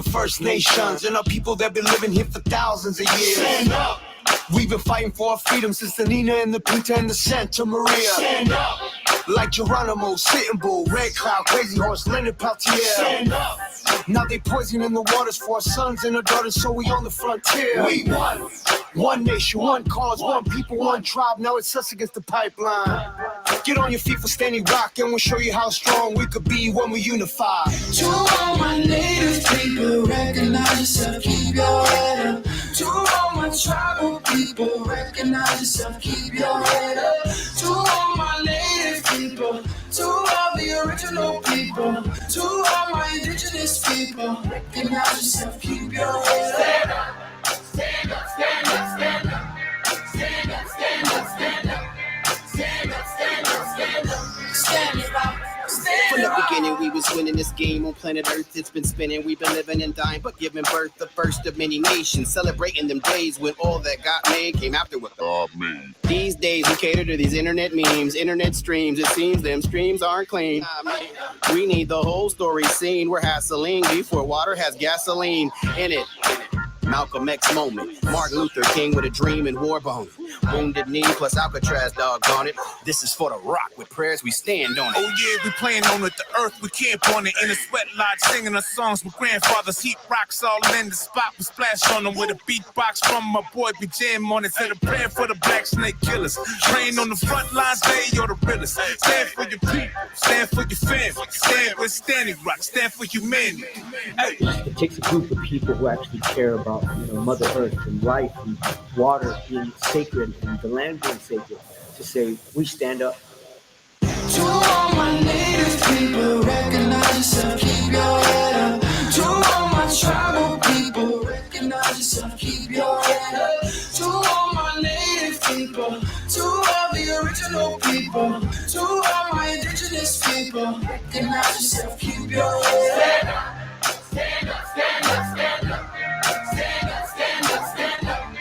the First Nations and our people that been living here for thousands of years. Stand up. We've been fighting for our freedom since the Nina and the Pinta and the Santa Maria. Stand up. Like Geronimo, Sitting Bull, Red Cloud, Crazy Horse, Leonard Peltier. Stand up. Now they poisoning the waters for our sons and our daughters, so we on the frontier. We won. One nation, one cause, one people, one tribe. Now it's us against the pipeline. Get on your feet for Standing Rock, and we'll show you how strong we could be when we unify. To all my native people, recognize yourself, keep your head up. To all my tribal people, recognize yourself, keep your head up. To all my native people, to all the original people, to all my indigenous people, recognize yourself, keep your head up. Stand up, stand up, stand up, stand up, stand up, stand up, stand up, stand up, stand up, stand up. From the beginning, we was winning this game on planet Earth. It's been spinning, we've been living and dying, but giving birth the first of many nations. Celebrating them days when all that got made came after what God made. These days, we cater to these internet memes, internet streams. It seems them streams aren't clean. We need the whole story seen where gasoline before water has gasoline in it. Malcolm X moment, Martin Luther King with a dream and war bone. Wounded knee plus Alcatraz, doggone it. This is for the rock with prayers we stand on it. Oh yeah, we playing on it, the earth we camp on it. In a sweat lodge singing our songs with grandfathers. Heat rocks all in the spot, we splash on them with a beatbox from my boy, we jam on it. Said a prayer for the black snake killers. Train on the front lines, they are the realest. Stand for your people, stand for your family. Stand with Standing Rock, stand for humanity. Hey. It takes a group of people who actually care about Mother Earth and life and water being sacred and the land being sacred to say, we stand up. To all my native people, recognize yourself, keep your head up. To all my tribal people, recognize yourself, keep your head up. To all my native people, to all the original people, to all my indigenous people, recognize yourself, keep your head up. Stand up, stand up, stand up. Stand up, stand up, stand up.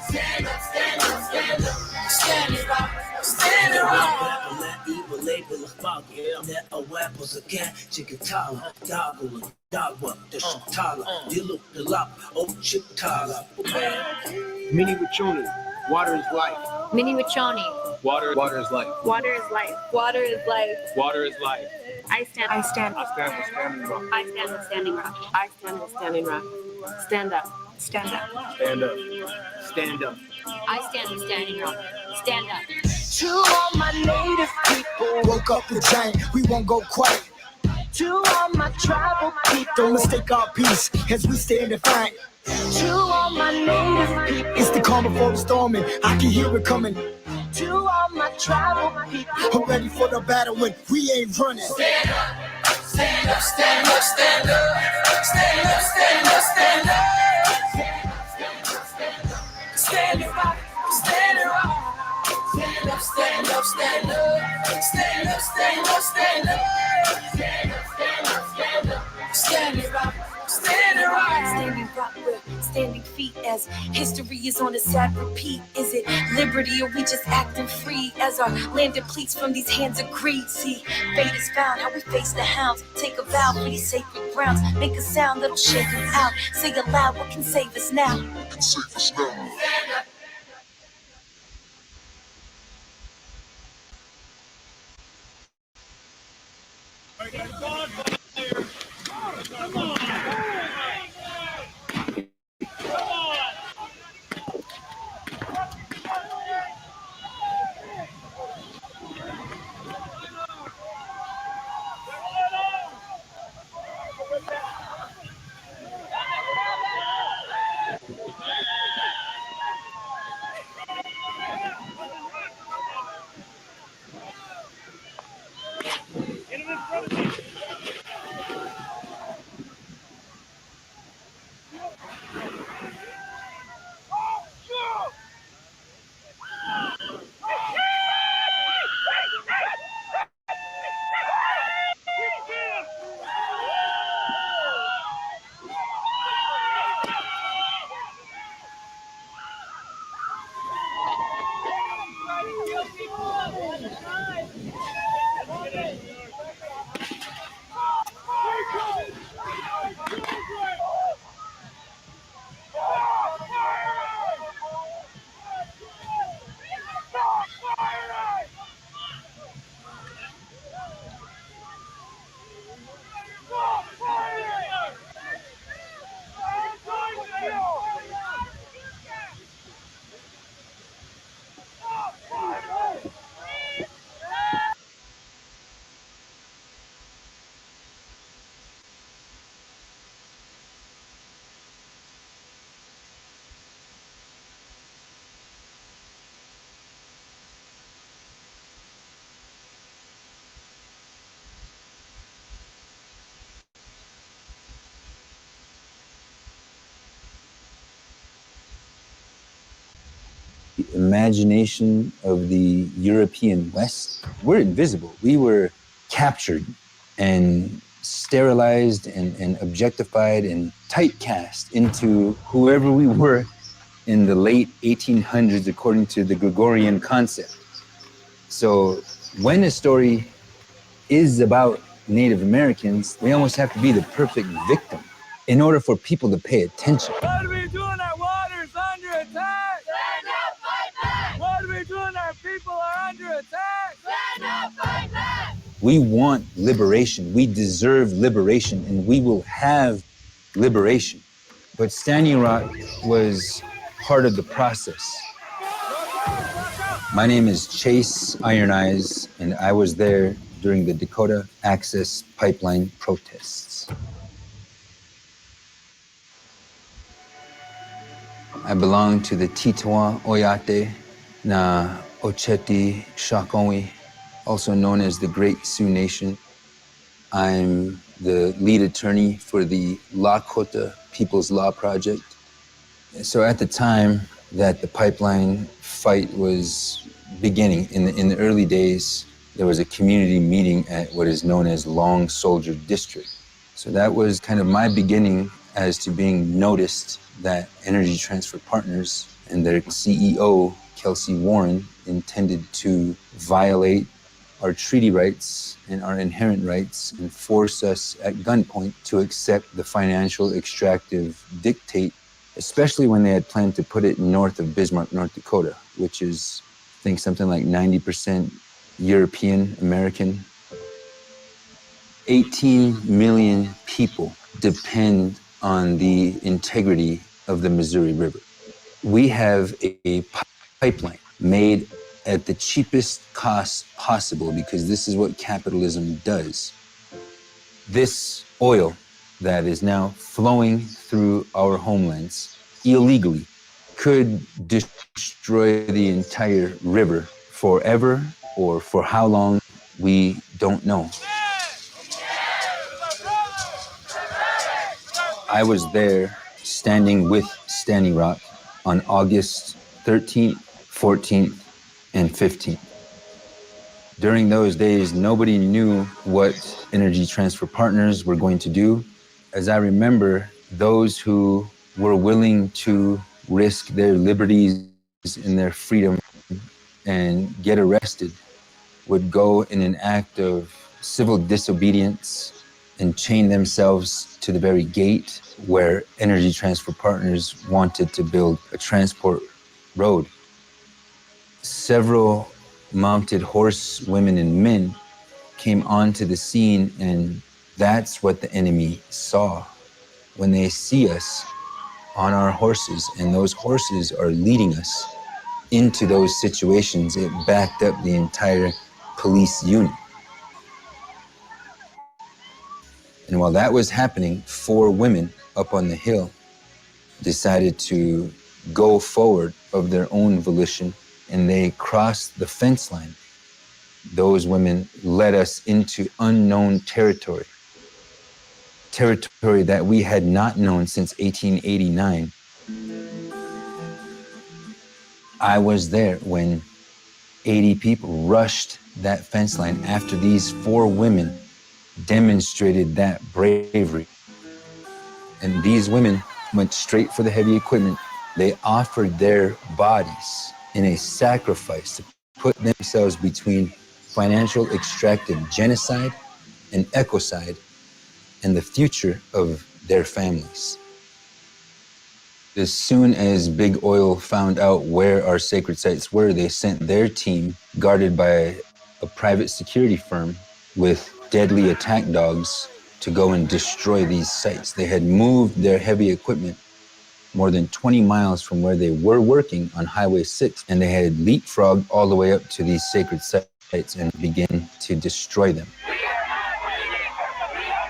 Stand up, stand up, stand up. Stand it up, stand it up. Mini Wachoni, water is life. Mini Wachoni. Water is life. Water is life. Water is life. Water is life. I stand with Standing Rock. I stand with Standing Rock. I stand with Standing Rock. Stand up. Stand up. Stand up. Stand up. I stand with Standing Rock. Stand up. To all my native people, Woke up the giant, we won't go quiet. to all my tribal people, Don't mistake our peace as we stand defiant. to all my native people, It's the calm before the storm, and I can hear it coming. to all my tribal people. I'm ready for the battle when we ain't running. Stand up, stand up, stand up, stand up, stand up, stand up, stand up. Stand it rock, stand it rock. Stand up, stand up, stand up. Stand up, stand up, stand up. Stand up, stand up, stand up. Stand it rock, stand it rock. Standing rock with standing feet as history is on a sad repeat. Is it liberty or we just acting free as our land depletes from these hands of greed? See, fate is found, how we face the hounds. Take a vow for these sacred grounds. Make a sound that'll shake them out. Say aloud, what can save us now? What can save us now? Stand up. Come on. imagination of the European West, we're invisible. We were captured and sterilized and objectified and typecast into whoever we were in the late 1800s according to the Gregorian concept. So when a story is about Native Americans, we almost have to be the perfect victim in order for people to pay attention. What are we doing? Our water's under attack! Stand up, fight back! What are we doing? Our people are under attack! Stand up, fight back! We want liberation. We deserve liberation, and we will have liberation. But Standing Rock was part of the process. My name is Chase Iron Eyes, and I was there during the Dakota Access Pipeline protests. I belong to the Titawa Oyate na Ocheti Shakonwi, also known as the Great Sioux Nation. I'm the lead attorney for the Lakota People's Law Project. So at the time that the pipeline fight was beginning, in the early days, there was a community meeting at what is known as Long Soldier District. So that was kind of my beginning as to being noticed that Energy Transfer Partners and their CEO, Kelsey Warren, intended to violate our treaty rights and our inherent rights and force us at gunpoint to accept the financial extractive dictate, especially when they had planned to put it north of Bismarck, North Dakota, which is, I think, something like 90% European American. 18 million people depend on the integrity of the Missouri River. We have a pipeline made at the cheapest cost possible because this is what capitalism does. This oil that is now flowing through our homelands illegally could destroy the entire river forever, or for how long, we don't know. I was there standing with Standing Rock on August 13th, 14th, and 15th. During those days, nobody knew what Energy Transfer Partners were going to do. As I remember, those who were willing to risk their liberties and their freedom and get arrested would go in an act of civil disobedience and chain themselves to the very gate where Energy Transfer Partners wanted to build a transport road. Several mounted horse women and men came onto the scene, and that's what the enemy saw. When they see us on our horses, and those horses are leading us into those situations, it backed up the entire police unit. And while that was happening, 4 women up on the hill decided to go forward of their own volition, and they crossed the fence line. Those women led us into unknown territory, territory that we had not known since 1889. I was there when 80 people rushed that fence line after these 4 women demonstrated that bravery. And these women went straight for the heavy equipment. They offered their bodies in a sacrifice to put themselves between financial extractive genocide and ecocide and the future of their families. As soon as Big Oil found out where our sacred sites were, they sent their team, guarded by a private security firm with deadly attack dogs, to go and destroy these sites. They had moved their heavy equipment more than 20 miles from where they were working on Highway 6, and they had leapfrogged all the way up to these sacred sites and began to destroy them.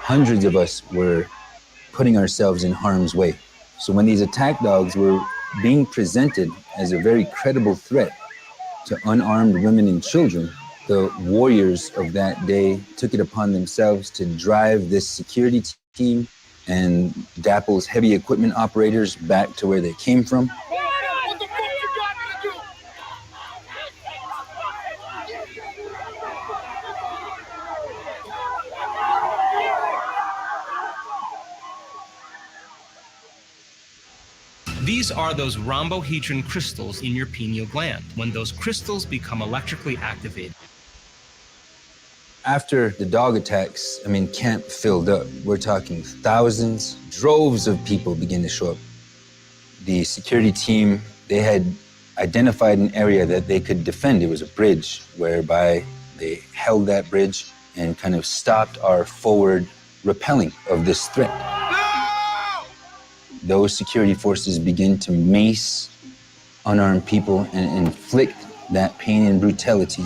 Hundreds of us were putting ourselves in harm's way. So when these attack dogs were being presented as a very credible threat to unarmed women and children, the warriors of that day took it upon themselves to drive this security team and DAPL's heavy equipment operators back to where they came from. What the fuck you got me to do? These are those rhombohedron crystals in your pineal gland. When those crystals become electrically activated. After the dog attacks, camp filled up. We're talking thousands, droves of people begin to show up. The security team, they had identified an area that they could defend. It was a bridge whereby they held that bridge and kind of stopped our forward repelling of this threat. No! Those security forces begin to mace unarmed people and inflict that pain and brutality.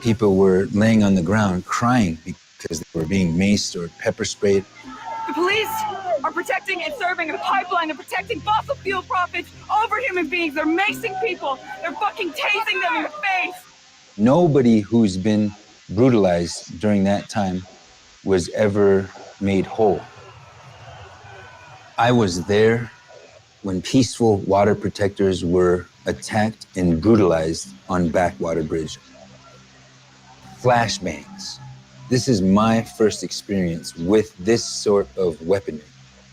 People were laying on the ground crying because they were being maced or pepper sprayed. The police are protecting and serving a pipeline and protecting fossil fuel profits over human beings. They're macing people. They're fucking tasing them in the face. Nobody who's been brutalized during that time was ever made whole. I was there when peaceful water protectors were attacked and brutalized on Backwater Bridge. Flashbangs. This is my first experience with this sort of weaponry.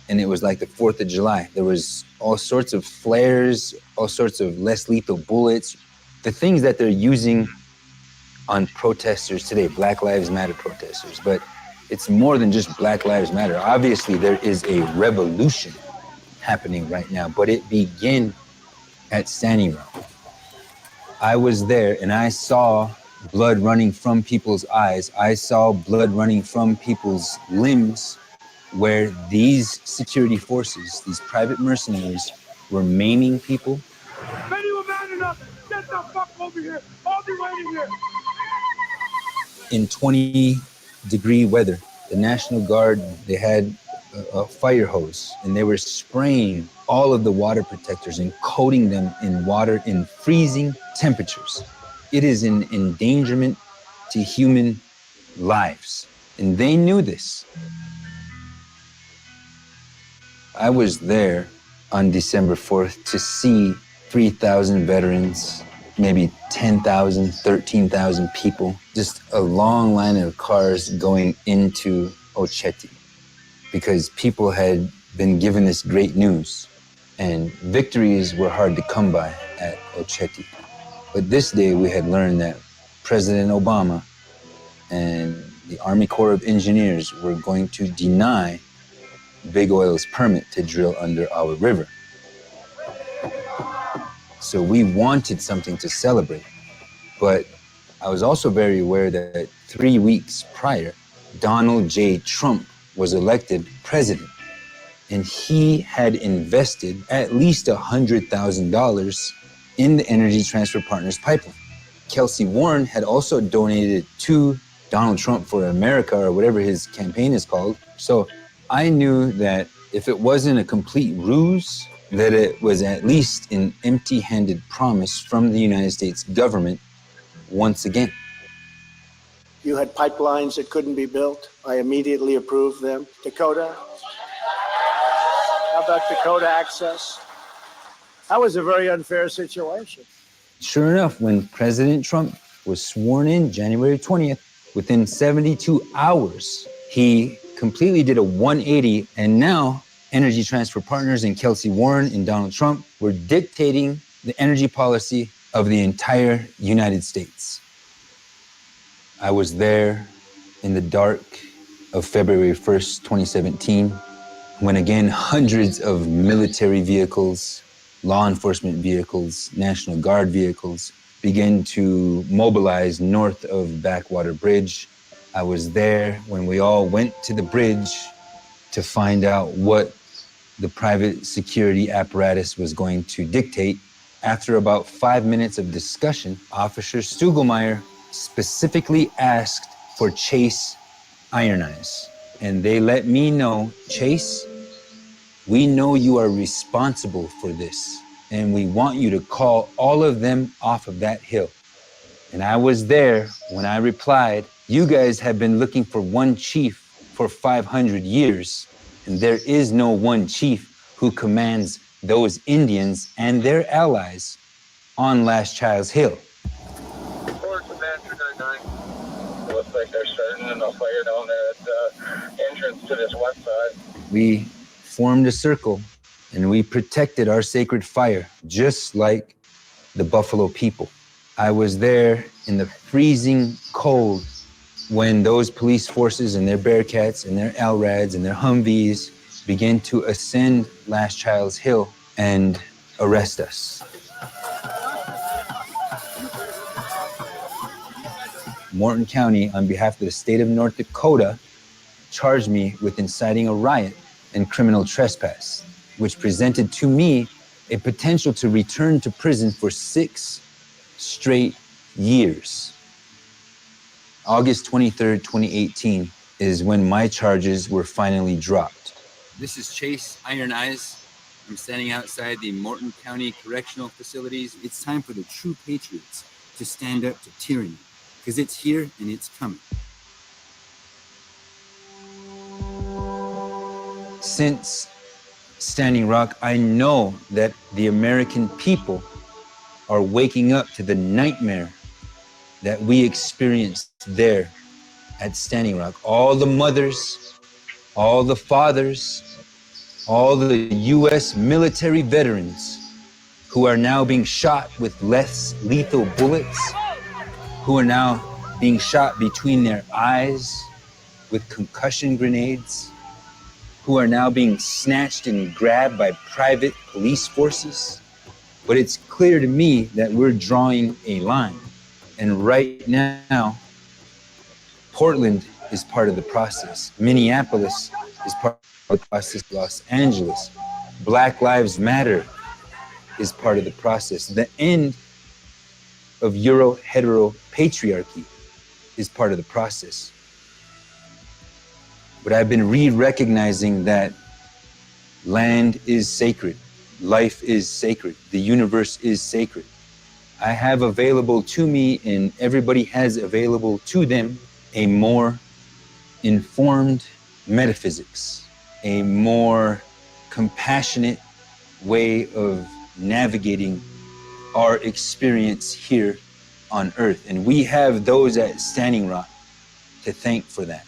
And it was like the 4th of July. There was all sorts of flares, all sorts of less lethal bullets. The things that they're using on protesters today, Black Lives Matter protesters, but it's more than just Black Lives Matter. Obviously, there is a revolution happening right now, but it began at Standing Rock. I was there and I saw blood running from people's eyes. I saw blood running from people's limbs where these security forces, these private mercenaries, were maiming people. Men were man enough. Get the fuck over here. I'll be waiting here. In 20-degree weather, the National Guard, they had a fire hose and they were spraying all of the water protectors and coating them in water in freezing temperatures. It is an endangerment to human lives, and they knew this. I was there on December 4th to see 3,000 veterans, maybe 10,000, 13,000 people, just a long line of cars going into Oceti because people had been given this great news and victories were hard to come by at Oceti. But this day we had learned that President Obama and the Army Corps of Engineers were going to deny Big Oil's permit to drill under our river. So we wanted something to celebrate. But I was also very aware that 3 weeks prior, Donald J. Trump was elected president. And he had invested at least $100,000 in the Energy Transfer Partners pipeline. Kelsey Warren had also donated to Donald Trump for America, or whatever his campaign is called. So I knew that if it wasn't a complete ruse, that it was at least an empty-handed promise from the United States government once again. You had pipelines that couldn't be built. I immediately approved them. Dakota. How about Dakota Access? That was a very unfair situation. Sure enough, when President Trump was sworn in January 20th, within 72 hours, he completely did a 180, and now Energy Transfer Partners and Kelsey Warren and Donald Trump were dictating the energy policy of the entire United States. I was there in the dark of February 1st, 2017, when again hundreds of military vehicles, law enforcement vehicles, National Guard vehicles began to mobilize north of Backwater Bridge. I was there when we all went to the bridge to find out what the private security apparatus was going to dictate. After about 5 minutes of discussion, Officer Stugelmeyer specifically asked for Chase Iron Eyes. And they let me know, Chase, we know you are responsible for this, and we want you to call all of them off of that hill. And I was there when I replied, you guys have been looking for one chief for 500 years, and there is no one chief who commands those Indians and their allies on Last Child's Hill. Forward Command 299. It looks like they're starting a fire down there at the entrance to this west side. We formed a circle and we protected our sacred fire, just like the Buffalo people. I was there in the freezing cold when those police forces and their Bearcats and their LRADs and their Humvees began to ascend Last Child's Hill and arrest us. Morton County, on behalf of the state of North Dakota, charged me with inciting a riot and criminal trespass, which presented to me a potential to return to prison for 6 straight years. August 23rd, 2018 is when my charges were finally dropped. This is Chase Iron Eyes. I'm standing outside the Morton County Correctional Facilities. It's time for the true patriots to stand up to tyranny, because it's here and it's coming. Since Standing Rock, I know that the American people are waking up to the nightmare that we experienced there at Standing Rock. All the mothers, all the fathers, all the U.S. military veterans who are now being shot with less lethal bullets, who are now being shot between their eyes with concussion grenades, who are now being snatched and grabbed by private police forces. But it's clear to me that we're drawing a line. And right now, Portland is part of the process. Minneapolis is part of the process. Los Angeles, Black Lives Matter is part of the process. The end of Euro-hetero patriarchy is part of the process. But I've been re-recognizing that land is sacred, life is sacred, the universe is sacred. I have available to me, and everybody has available to them, a more informed metaphysics, a more compassionate way of navigating our experience here on Earth. And we have those at Standing Rock to thank for that.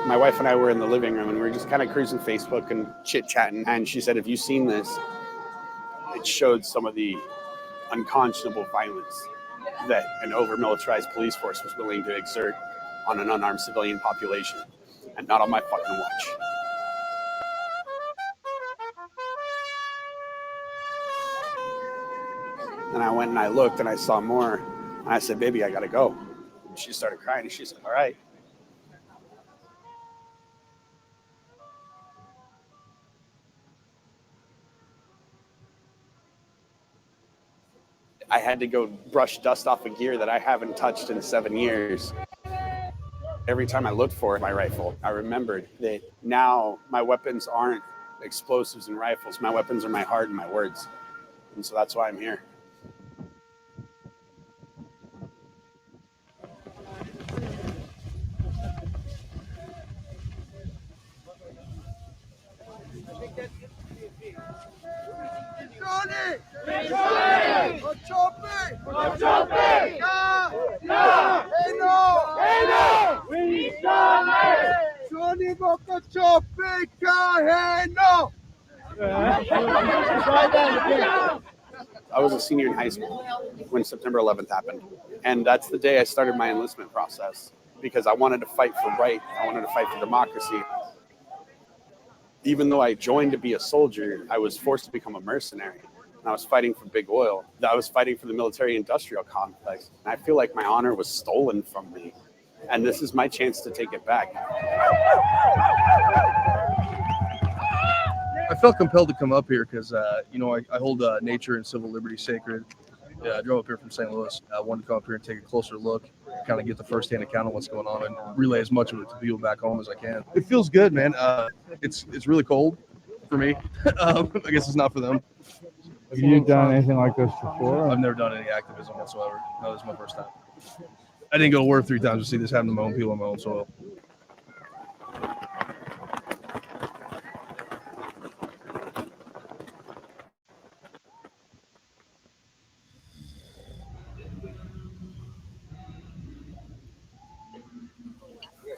My wife and I were in the living room and we were just kind of cruising Facebook and chit-chatting. And she said, have you seen this? It showed some of the unconscionable violence that an over-militarized police force was willing to exert on an unarmed civilian population. And not on my fucking watch. And I went and I looked and I saw more. And I said, baby, I gotta go. And she started crying and she said, all right. I had to go brush dust off of gear that I haven't touched in 7 years. Every time I looked for my rifle, I remembered that now my weapons aren't explosives and rifles. My weapons are my heart and my words. And so that's why I'm here. I was a senior in high school when September 11th happened. And that's the day I started my enlistment process because I wanted to fight for right. I wanted to fight for democracy. Even though I joined to be a soldier, I was forced to become a mercenary. And I was fighting for big oil. I was fighting for the military-industrial complex. And I feel like my honor was stolen from me. And this is my chance to take it back. I felt compelled to come up here because, I hold nature and civil liberty sacred. I drove up here from St. Louis. I wanted to come up here and take a closer look, kind of get the firsthand account of what's going on and relay as much of it to people back home as I can. It feels good, man. It's really cold. for me. I guess it's not for them. Have you done anything like this before? I've never done any activism whatsoever. No, this is my first time. I didn't go to war 3 times to see this happen to my own people on my own soil.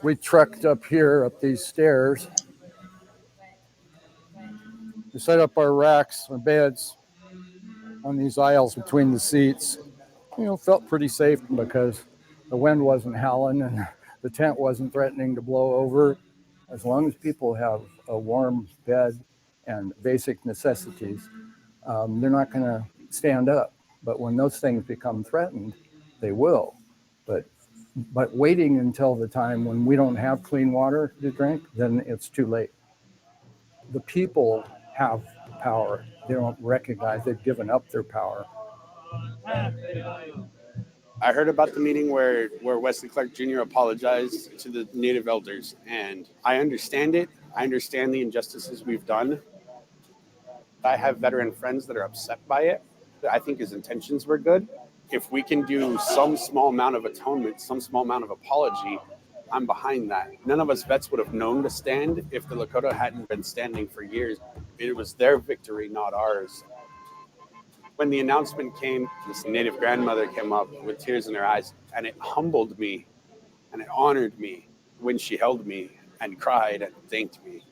We trekked up here, up these stairs. We set up our racks, our beds on these aisles between the seats. Felt pretty safe because the wind wasn't howling and the tent wasn't threatening to blow over. As long as people have a warm bed and basic necessities, they're not going to stand up. But when those things become threatened, they will. But waiting until the time when we don't have clean water to drink, then it's too late. The people have power. They don't recognize they've given up their power. I heard about the meeting where Wesley Clark Jr. apologized to the Native elders, and I understand it. I understand the injustices we've done. I have veteran friends that are upset by it. I think his intentions were good. If we can do some small amount of atonement, some small amount of apology, I'm behind that. None of us vets would have known to stand if the Lakota hadn't been standing for years. It was their victory, not ours. When the announcement came, this Native grandmother came up with tears in her eyes, and it humbled me and it honored me when she held me and cried and thanked me.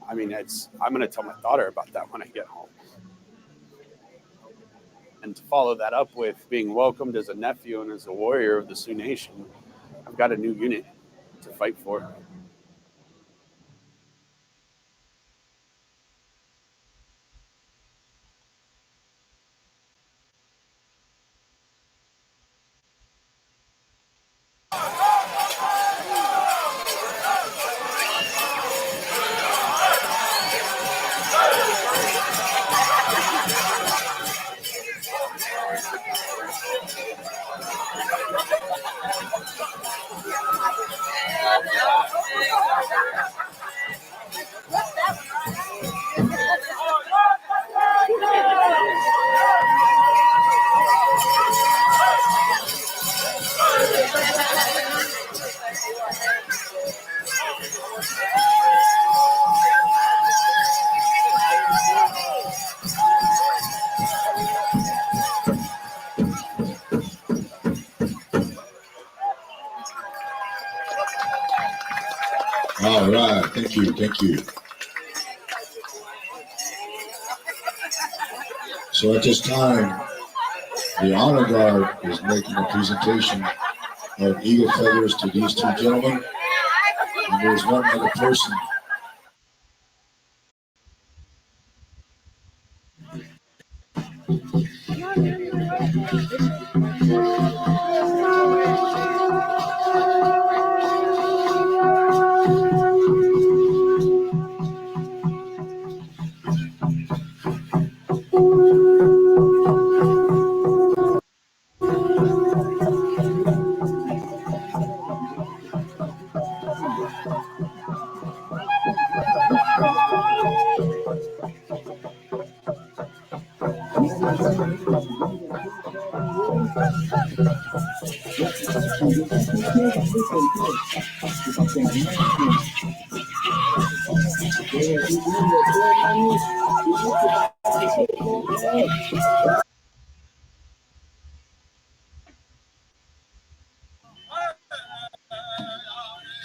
I mean, I'm going to tell my daughter about that when I get home. And to follow that up with being welcomed as a nephew and as a warrior of the Sioux Nation, I've got a new unit to fight for. All right, thank you. So at this time, the Honor Guard is making a presentation of eagle feathers to these 2 gentlemen, and there's one other person.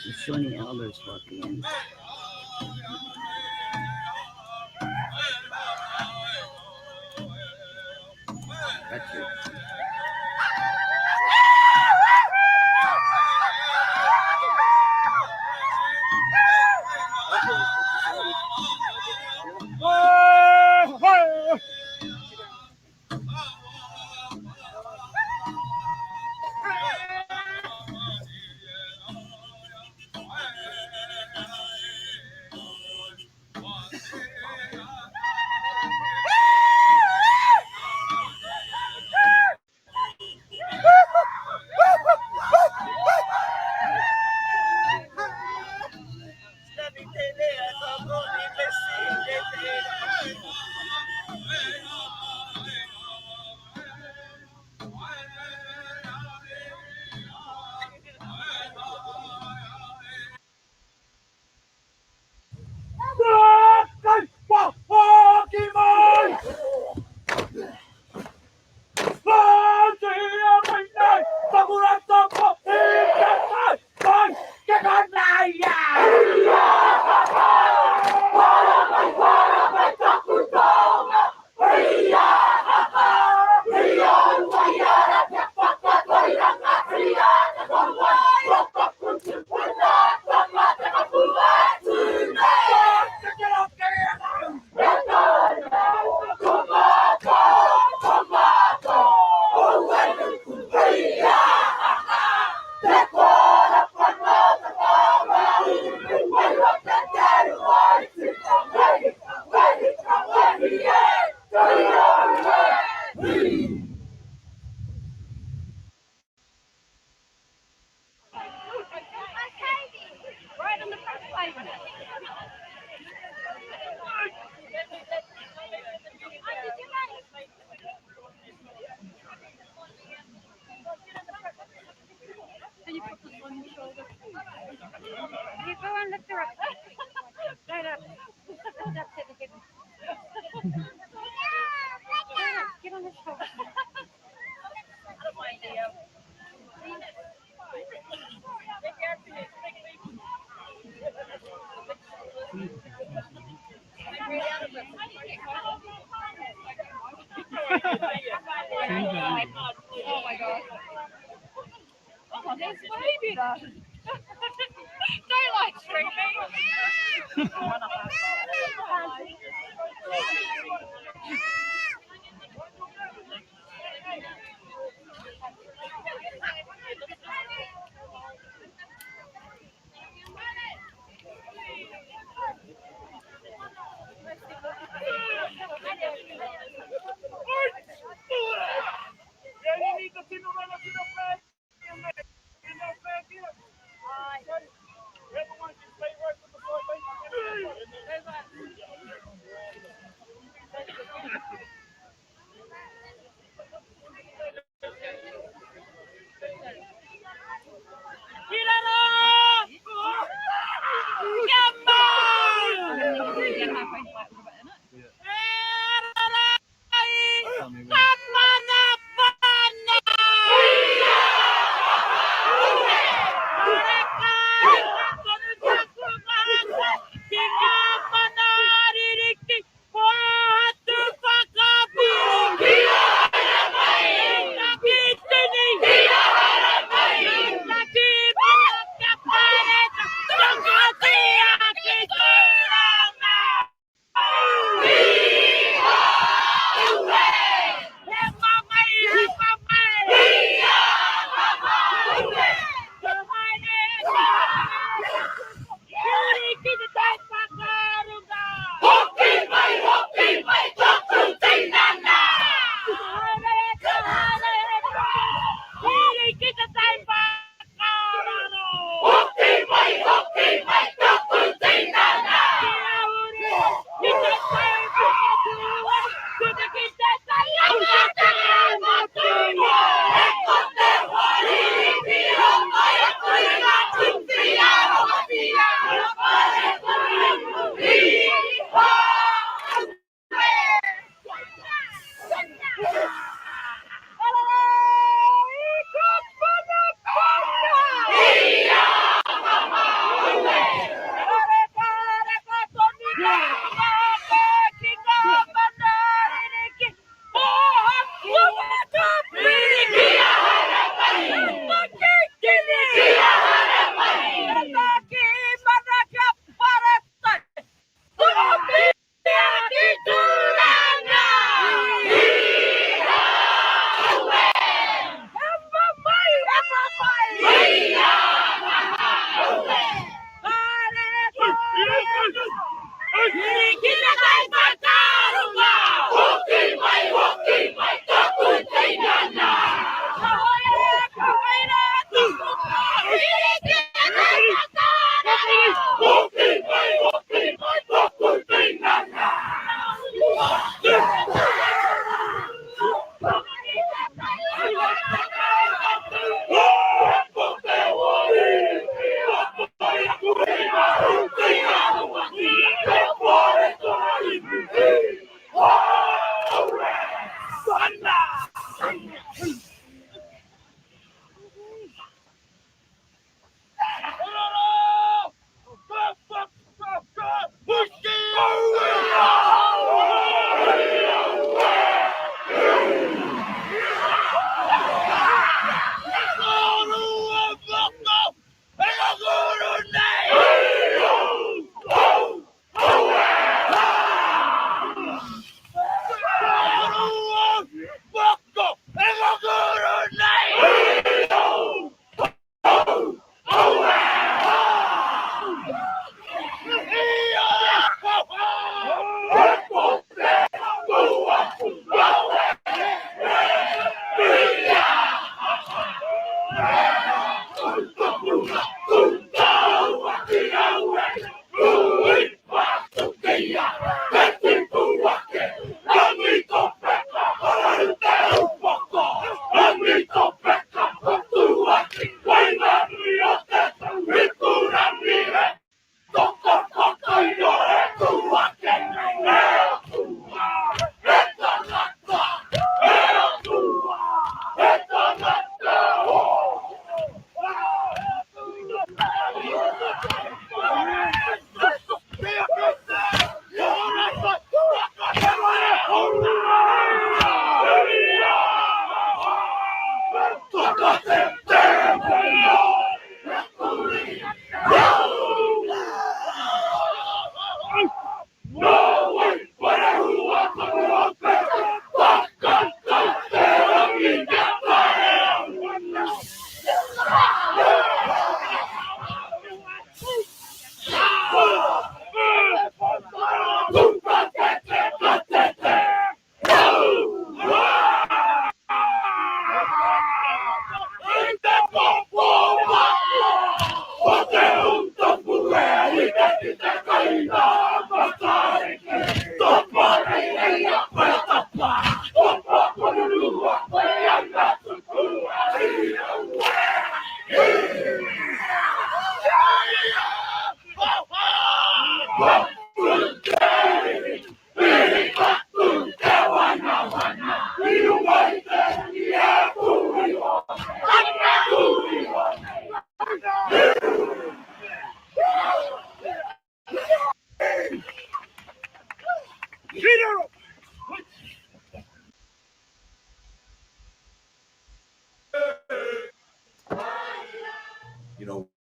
There's so many elders walking in. That's it. Right on the first pavement. Can you put this on your shoulder? You go and lift her up. Right up. That's it. Get on his shoulder. I don't mind you. Oh my God. Oh, there's baby there. Daylight streaming.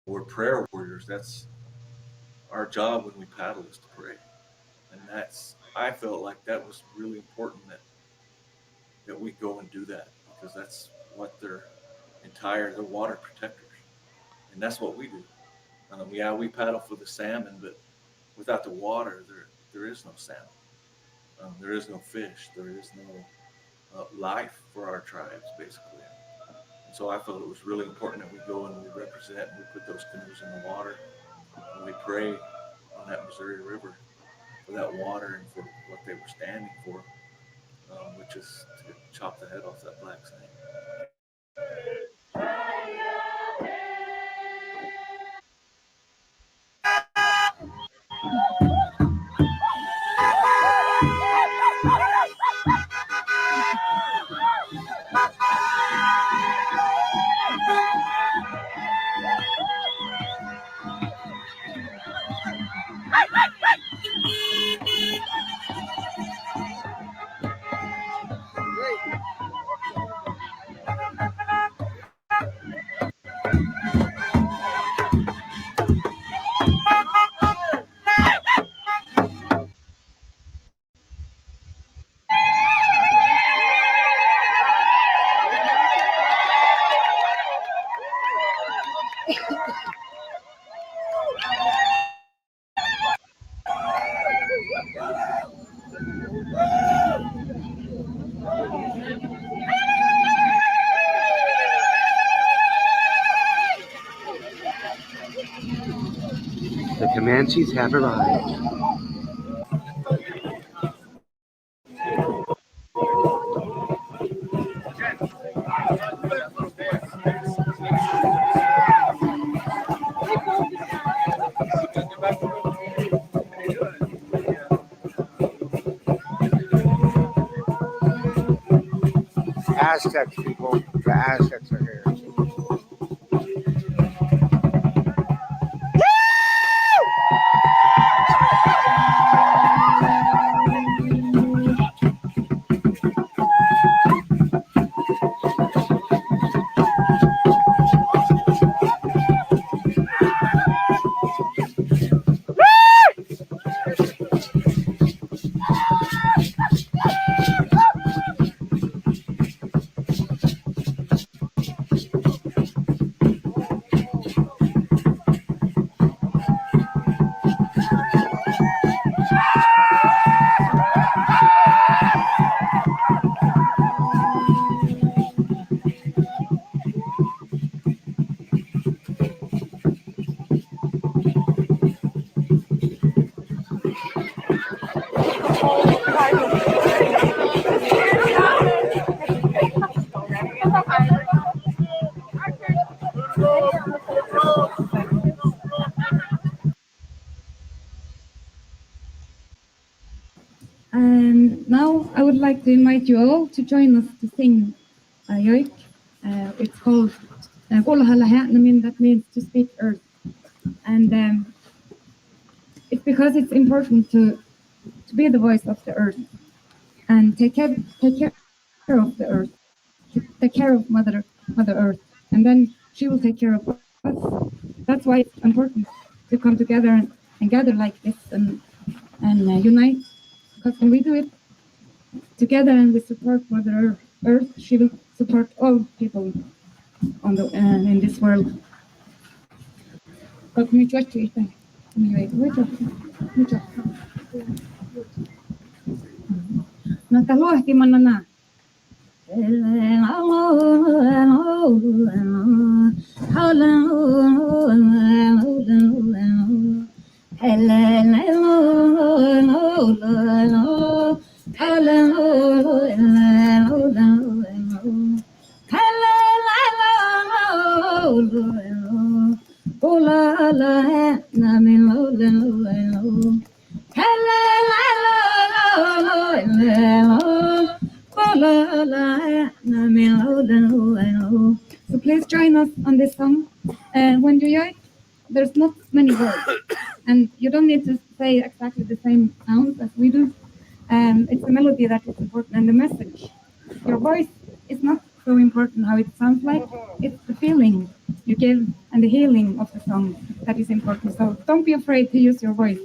We're prayer warriors. That's our job when we paddle, is to pray. And I felt like that was really important that we go and do that, because that's what they're water protectors. And that's what we do. Yeah, we paddle for the salmon, but without the water, there is no salmon. There is no fish. There is no life for our tribes, basically. And so I felt it was really important that we go and we represent, and we put those canoes in the water, and we pray on that Missouri River for that water and for what they were standing for, which is to chop the head off that black snake. The Comanches have arrived. Aztecs, people. The Aztecs are here. Now I would like to invite you all to join us to sing Yoik. It's called Golahalaha, that means to speak earth. And it's because it's important to be the voice of the earth and take care of the earth, take care of Mother Earth, and then she will take care of us. That's why it's important to come together and gather like this and unite. Because when we do it together and we support Mother Earth, she will support all people on the in this world. Nakalohti manana. So please join us on this song. When you yoik, there's not many words, and you don't need to say exactly the same sounds as we do. It's the melody that is important and the message. Your voice is not so important how it sounds like, it's the feeling you give and the healing of the song that is important. So don't be afraid to use your voice.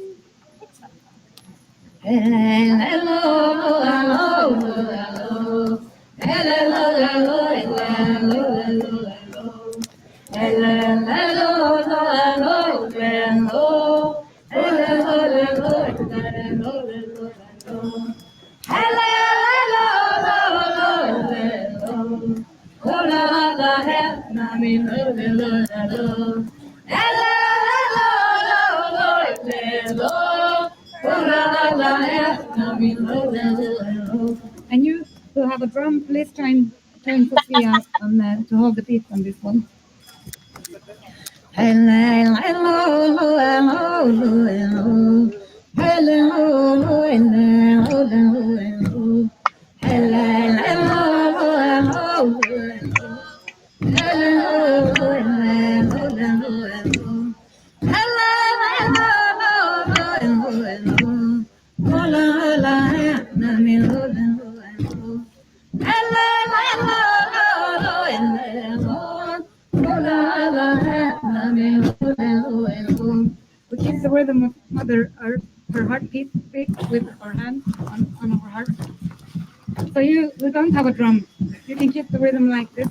And you who have a drum, please join Sophia on, to hold the beat on this one. We keep the rhythm of Mother Earth, her heartbeat with our hands on our heart. So we don't have a drum. You can keep the rhythm like this.